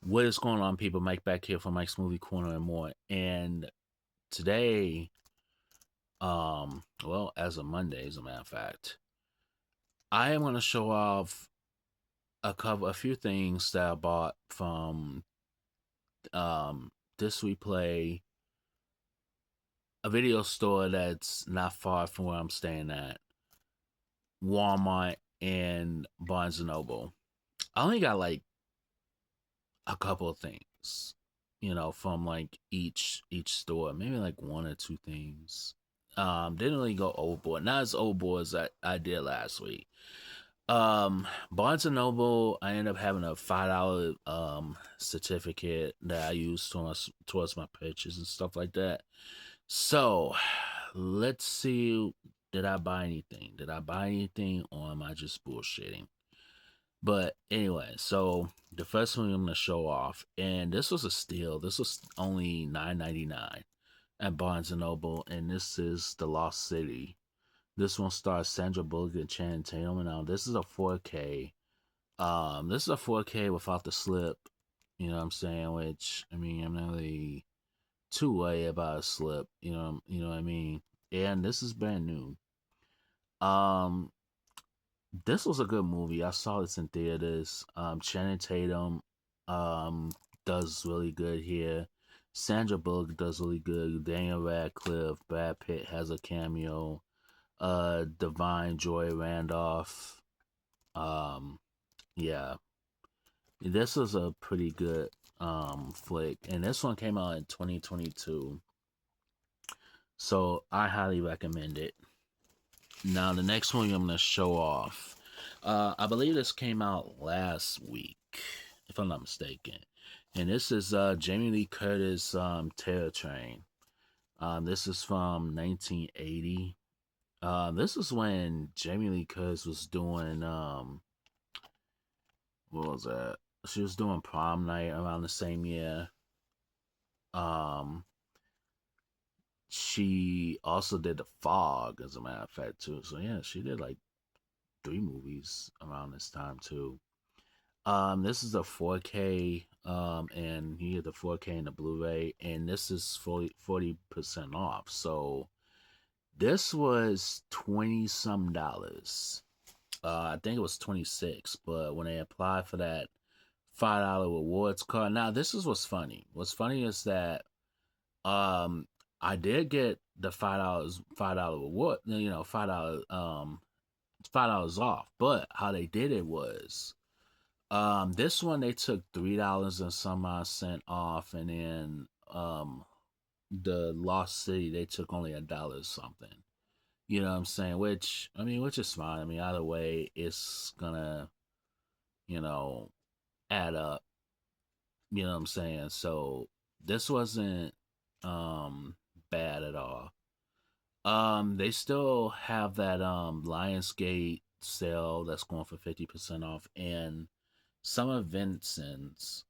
What is going on, people? Mike back here for Mike's Movie Corner and more. And today, well, as of Monday, as a matter of fact, I am going to show off a few things that I bought from um this replay, a video store that's not far from where I'm staying at, Walmart and Barnes and Noble. I only got like a couple of things, from like each store, maybe like one or two things. Didn't really go overboard. Not as overboard as I did last week. Barnes and Noble, I ended up having a $5 certificate that I used towards my purchase and stuff like that. So let's see. Did I buy anything? Did I buy anything, or am I just bullshitting? But anyway, so the first one I'm gonna show off, and this was a steal. This was only $9.99 at Barnes and Noble, and this is The Lost City. This one stars Sandra Bullock and Channing Tatum. Now this is a 4K. This is a 4K without the slip. You know what I'm saying? Which, I mean, I'm not really too worried about a slip. You know what I mean. And this is brand new. Um, this was a good movie. I saw this in theaters. Channing Tatum um does really good here. Sandra Bullock does really good. Daniel Radcliffe, Brad Pitt has a cameo. Divine Joy Randolph. Um, yeah, this was a pretty good flick, and this one came out in 2022, so I highly recommend it. Now, the next one I'm gonna show off, I believe this came out last week, if I'm not mistaken, and this is Jamie Lee Curtis Terror Train. This is from 1980. This is when Jamie Lee Curtis was doing what was that? She was doing Prom Night around the same year. Um, she also did The Fog, as a matter of fact, too. So yeah, she did like three movies around this time too. This is a 4K, and you get the 4K and the Blu-ray, and this is 40% off. So this was 20 some dollars. I think it was 26, but when they applied for that $5 rewards card, now this is what's funny. What's funny is that um I did get the $5 reward, $5 off. But how they did it was this one they took $3 and some odd cent off, and then the Lost City they took only $1 something. You know what I'm saying? Which is fine. I mean, either way, it's gonna, you know, add up. You know what I'm saying? So this wasn't bad at all. They still have that Lionsgate sale that's going for 50% off, and some of Vincent's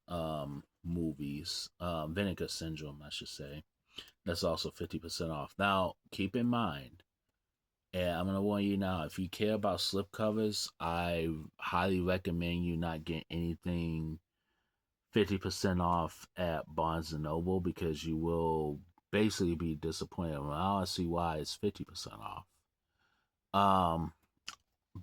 movies, Vinegar Syndrome, I should say, that's also 50% off. Now, keep in mind, and I'm gonna warn you now, if you care about slipcovers, I highly recommend you not get anything 50% off at Barnes and Noble, because you will basically be disappointed. Well, I don't see why it's 50% off. Um,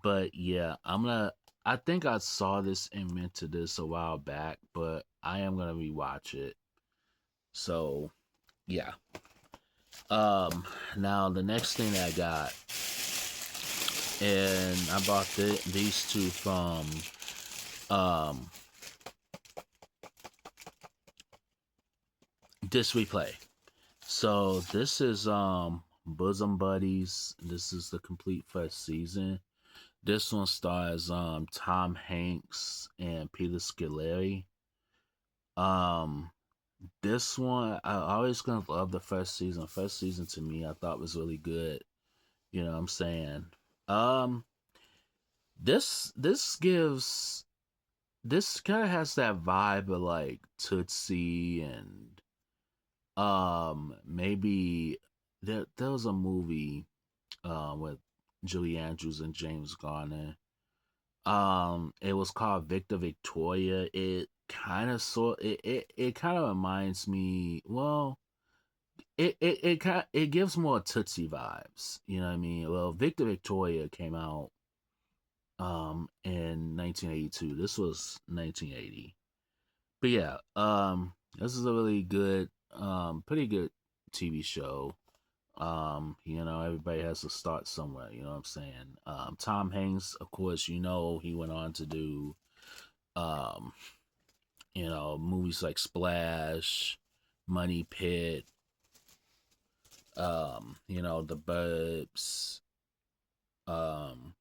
but yeah, I think I saw this and rented this a while back, but I am gonna rewatch it. So yeah. Now the next thing that I got, and I bought these two from um this replay. So this is Bosom Buddies. This is the complete first season. This one stars Tom Hanks and Peter Scolari. Um this one I always gonna love the first season. First season to me I thought was really good. You know what I'm saying? Um this gives this kind of has that vibe of like Tootsie, and maybe there was a movie with Julie Andrews and James Garner. It was called Victor Victoria. kind of sort it kind of reminds me. Well, it gives more Tootsie vibes. You know what I mean? Well, Victor Victoria came out in 1982. This was 1980. But yeah, this is a really good pretty good TV show. Everybody has to start somewhere, you know what I'm saying? Tom Hanks, of course, he went on to do um, movies like Splash, Money Pit, The Burbs, um,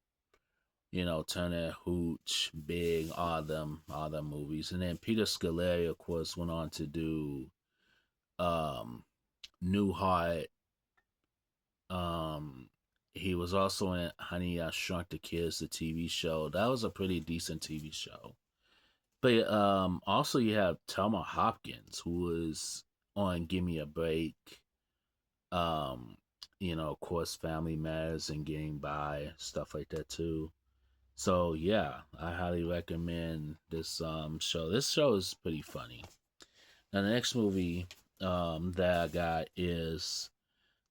Turner Hooch, Big, all them movies. And then Peter Scolari, of course, went on to do um Newhart. Um he was also in Honey I Shrunk the Kids, the TV show. That was a pretty decent TV show. But also you have Thelma Hopkins, who was on Give Me a Break. Um, of course, Family Matters and Getting By, stuff like that too. So yeah, I highly recommend this show. This show is pretty funny. Now the next movie that I got is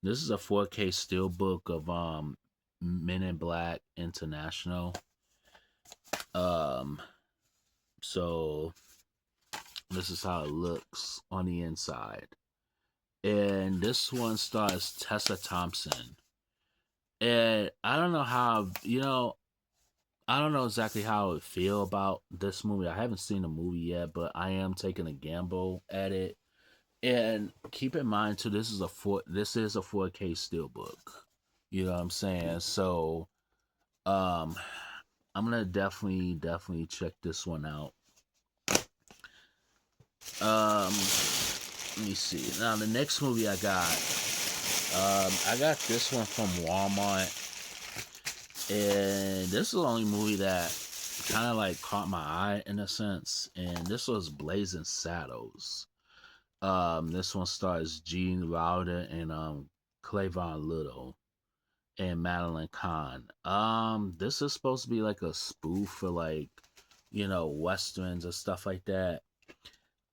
this is a 4K steelbook of Men in Black International. Um so this is how it looks on the inside. And this one stars Tessa Thompson. And I don't know how, I don't know exactly how I would feel about this movie. I haven't seen the movie yet, but I am taking a gamble at it. And keep in mind too, this is a 4K steelbook. You know what I'm saying? So um I'm gonna definitely check this one out. Let me see. Now the next movie I got this one from Walmart, and this is the only movie that kind of like caught my eye in a sense, and this was Blazing Saddles. This one stars Gene Wilder and Clavon Little and Madeline Kahn. This is supposed to be like a spoof for like, westerns and stuff like that.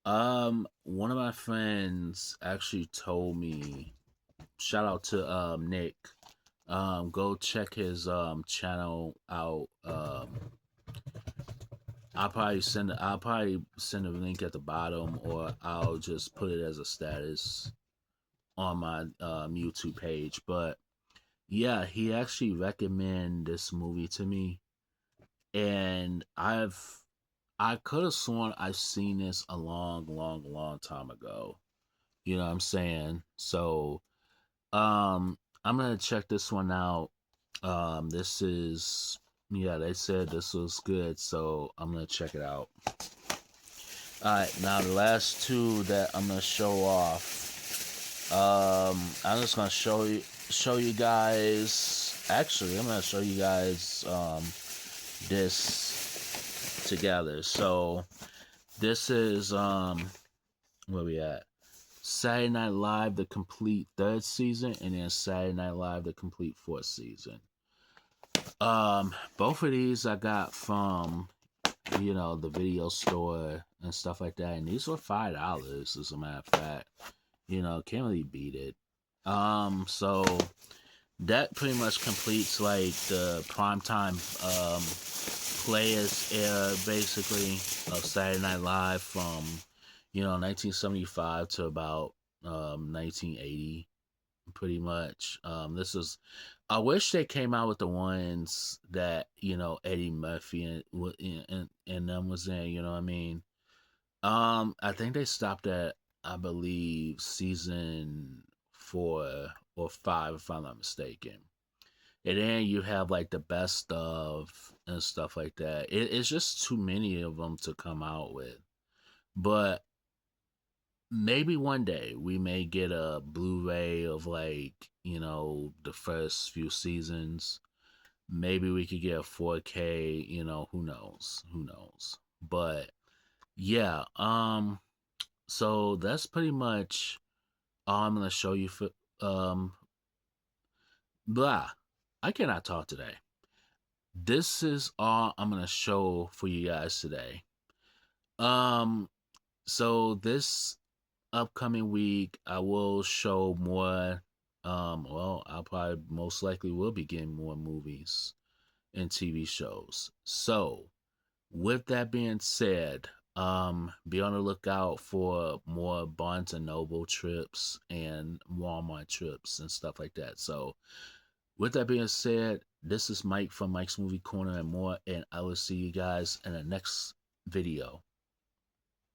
One of my friends actually told me, shout out to Nick. Go check his channel out. I'll probably send a link at the bottom, or I'll just put it as a status on my YouTube page. But yeah, he actually recommended this movie to me, and I could have sworn I've seen this a long time ago. You know what I'm saying? So I'm gonna check this one out. This is Yeah, they said this was good, so I'm gonna check it out. Alright, now the last two that I'm gonna show off. I'm just gonna show you guys. Actually, I'm gonna show you guys this together. So this is where we at? Saturday Night Live the complete third season, and then Saturday Night Live the complete fourth season. Both of these I got from the video store and stuff like that, and these were $5 as a matter of fact. Can't really beat it. So that pretty much completes like the primetime players era basically of Saturday Night Live from 1975 to about 1980 pretty much. This is I wish they came out with the ones that Eddie Murphy and them was in, you know what I mean? I think they stopped at, I believe, season 4 or 5, if I'm not mistaken. And then you have like the best of and stuff like that. It's just too many of them to come out with. But maybe one day we may get a Blu-ray of like, the first few seasons. Maybe we could get a 4K, who knows? Who knows? But yeah, so that's pretty much all I'm gonna show you for blah. I cannot talk today. This is all I'm gonna show for you guys today. Um, so this upcoming week, I will show more. Well, I'll probably most likely will be getting more movies and TV shows. So, with that being said, be on the lookout for more Barnes and Noble trips and Walmart trips and stuff like that. So, with that being said, this is Mike from Mike's Movie Corner and more, and I will see you guys in the next video.